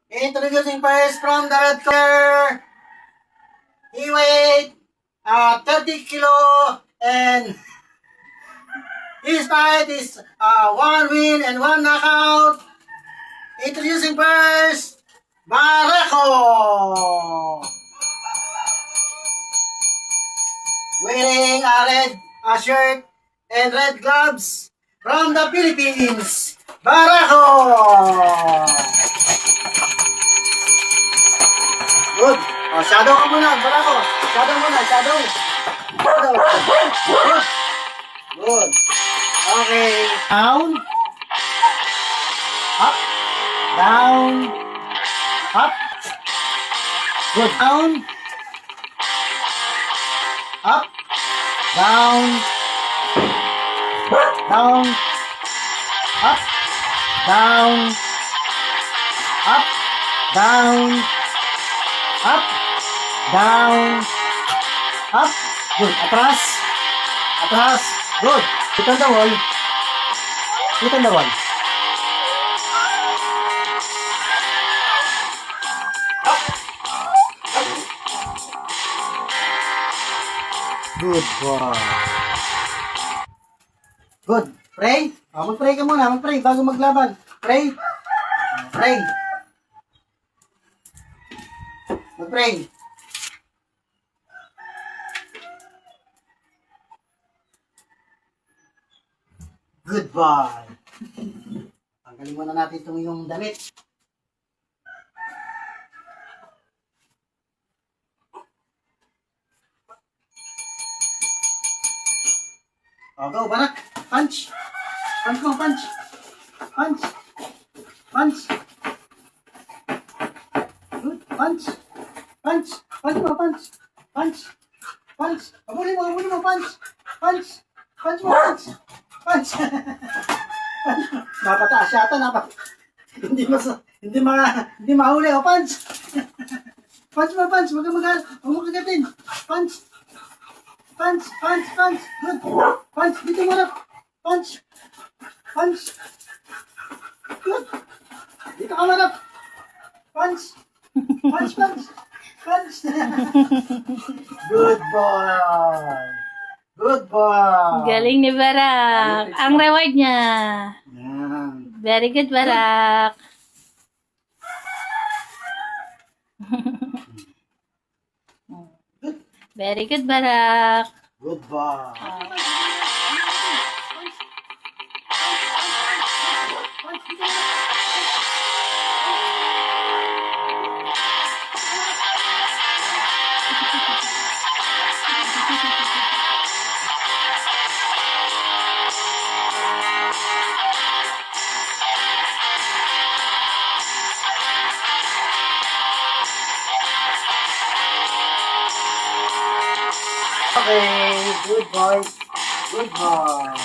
Introducing first from the red color. He weighed 30 kilo and his height is 1 win and 1 knockout. Introducing first, Barajo. Wearing a red shirt and red gloves from the Philippines, Barajo. Good. Oh, shadow ka muna, Barajo. Shadow muna, shadow. Shadow. Good. Good. Okay. Down. Up. Down. Up. Good. Down. Up. Down. Down. Up. Down. Up. Down. Up. Down. Up. Good. Atras. Atras. Good. Sit on the wall. Sit on the wall. Good boy. Good. Pray. Mag-pray ka muna. Mag-pray bago maglaban. Pray. Pray. Mag-pray. Good boy. Tanggalin muna natin itong yung damit. Oh, go, Barak. Punch. Punch mo, punch. Punch. Punch. Good. Punch. Punch. Punch mo, punch. Punch. Punch. Abuli mo, punch. Punch. Punch mo, punch. Punch. Napataas yata, hindi mahuli. O, punch. Punch mo, punch. Huwag mo kagatin. Punch. Punch, punch, punch. Good. Punch, dito mo na. Punch. Punch. Good. Dito ka marap. Punch. Punch, punch. Punch. Good boy. Good boy. Galing ni Barak. Ang reward niya. Yeah. Very good, Barak. Very good, Barak. Good boy. Okay, good boy. Good boy.